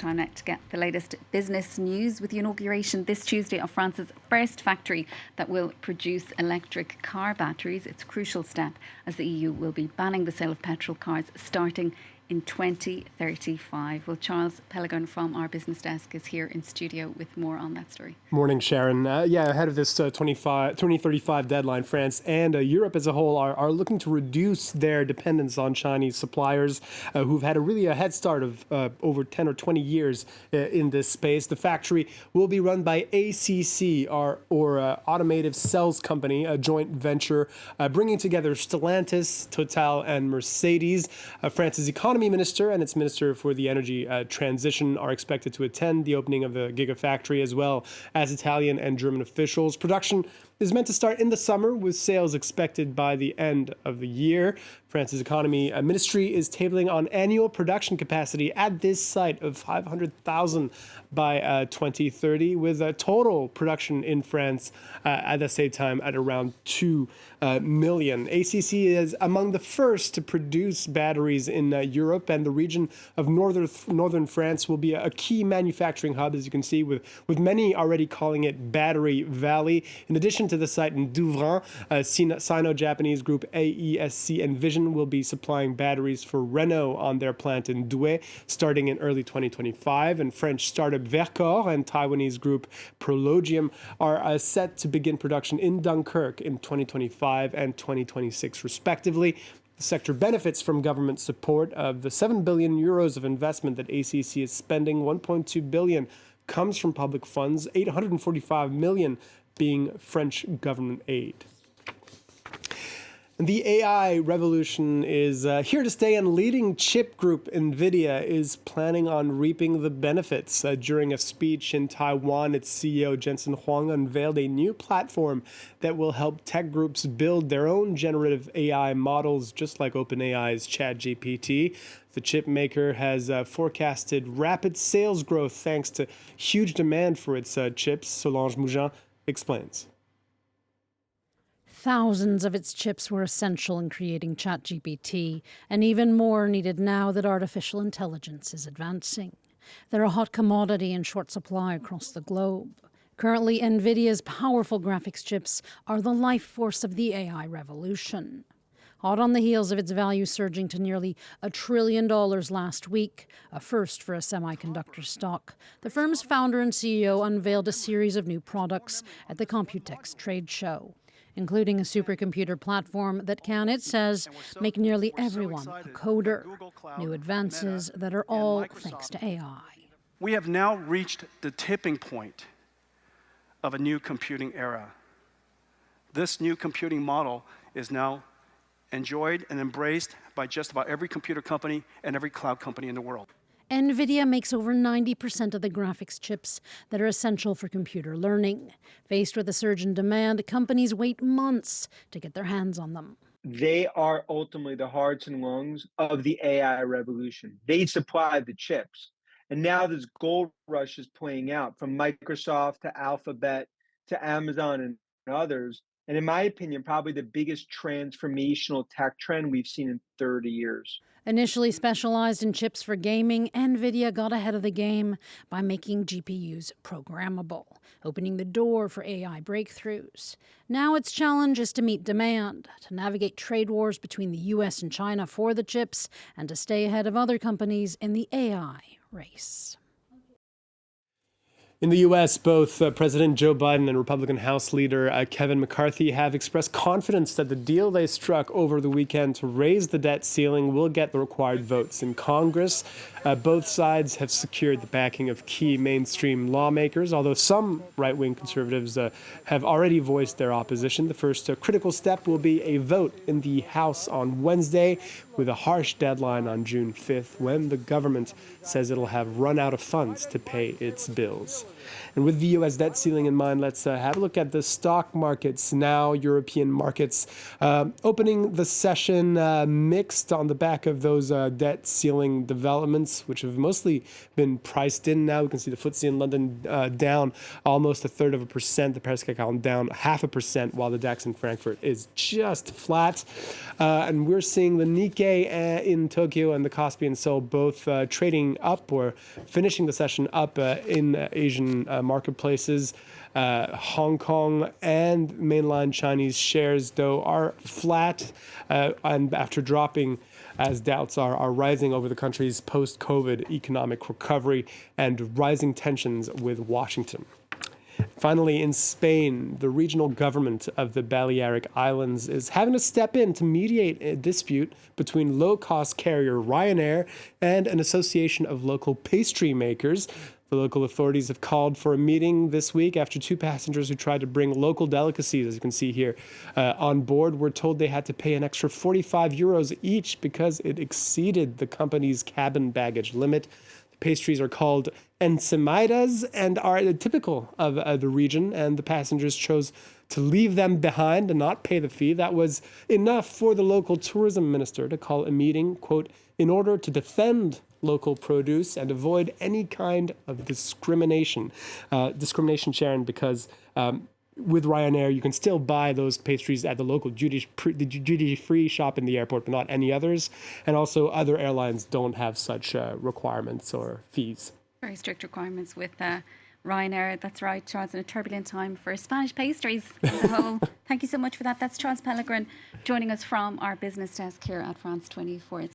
time now to get the latest business news with the inauguration this Tuesday of France's first factory that will produce electric car batteries. It's a crucial step as the EU will be banning the sale of petrol cars starting in 2035. Well, Charles Peligon from our business desk is here in studio with more on that story. Morning, Sharon. Ahead of this 2035 deadline, France and Europe as a whole are looking to reduce their dependence on Chinese suppliers who've had a head start of over 10 or 20 years in this space. The factory will be run by ACC, or Automotive Cells Company, a joint venture bringing together Stellantis, Total, and Mercedes. France's economy minister and its minister for the energy transition are expected to attend the opening of the gigafactory, as well as Italian and German officials. Production is meant to start in the summer, with sales expected by the end of the year. France's economy ministry is tabling on annual production capacity at this site of 500,000 by 2030, with a total production in France at the same time at around 2 million. ACC is among the first to produce batteries in Europe, and the region of northern France will be a key manufacturing hub, as you can see, with many already calling it Battery Valley. In addition to the site in Douvrin, Sino-Japanese group AESC Envision will be supplying batteries for Renault on their plant in Douai starting in early 2025, and French startup Vercor and Taiwanese group Prologium are set to begin production in Dunkirk in 2025 and 2026 respectively. The sector benefits from government support. Of the 7 billion euros of investment that ACC is spending, 1.2 billion comes from public funds, 845 million being French government aid. The AI revolution is here to stay, and leading chip group Nvidia is planning on reaping the benefits. During a speech in Taiwan, its CEO Jensen Huang unveiled a new platform that will help tech groups build their own generative AI models, just like OpenAI's ChatGPT. The chip maker has forecasted rapid sales growth thanks to huge demand for its chips. Solange Mougin explains. Thousands of its chips were essential in creating ChatGPT, and even more needed now that artificial intelligence is advancing. They're a hot commodity in short supply across the globe. Currently, Nvidia's powerful graphics chips are the life force of the AI revolution. Hot on the heels of its value surging to nearly $1 trillion last week, a first for a semiconductor stock, the firm's founder and CEO unveiled a series of new products at the Computex trade show, including a supercomputer platform that can, it says, make nearly everyone a coder. New advances that are all thanks to AI. We have now reached the tipping point of a new computing era. This new computing model is now enjoyed and embraced by just about every computer company and every cloud company in the world. Nvidia makes over 90% of the graphics chips that are essential for computer learning. Faced with a surge in demand, companies wait months to get their hands on them. They are ultimately the hearts and lungs of the AI revolution. They supply the chips. And now this gold rush is playing out, from Microsoft to Alphabet to Amazon and others. And in my opinion, probably the biggest transformational tech trend we've seen in 30 years. Initially specialized in chips for gaming, Nvidia got ahead of the game by making GPUs programmable, opening the door for AI breakthroughs. Now its challenge is to meet demand, to navigate trade wars between the US and China for the chips, and to stay ahead of other companies in the AI race. In the U.S., both President Joe Biden and Republican House Leader Kevin McCarthy have expressed confidence that the deal they struck over the weekend to raise the debt ceiling will get the required votes in Congress. Both sides have secured the backing of key mainstream lawmakers, although some right-wing conservatives have already voiced their opposition. The first critical step will be a vote in the House on Wednesday, with a harsh deadline on June 5th, when the government says it'll have run out of funds to pay its bills. And with the U.S. debt ceiling in mind, let's have a look at the stock markets now. European markets opening the session mixed on the back of those debt ceiling developments, which have mostly been priced in now. We can see the FTSE in London down almost 1/3%, the Paris CAC down 0.5%, while the DAX in Frankfurt is just flat. And we're seeing the Nikkei in Tokyo and the Kospi in Seoul both trading up or finishing the session up in Asian marketplaces. Hong Kong and mainland Chinese shares, though, are flat and after dropping as doubts are rising over the country's post-COVID economic recovery and rising tensions with Washington. Finally, in Spain, the regional government of the Balearic Islands is having to step in to mediate a dispute between low-cost carrier Ryanair and an association of local pastry makers. The local authorities have called for a meeting this week after two passengers who tried to bring local delicacies, as you can see here, on board were told they had to pay an extra 45 euros each because it exceeded the company's cabin baggage limit. Pastries are called ensemidas and are typical of the region, and the passengers chose to leave them behind and not pay the fee. That was enough for the local tourism minister to call a meeting, quote, in order to defend local produce and avoid any kind of discrimination. Sharon, because with Ryanair, you can still buy those pastries at the local duty-free shop in the airport, but not any others. And also other airlines don't have such requirements or fees. Very strict requirements with Ryanair. That's right, Charles, in a turbulent time for Spanish pastries as a whole. Thank you so much for that. That's Charles Pellegrin joining us from our business desk here at France 24.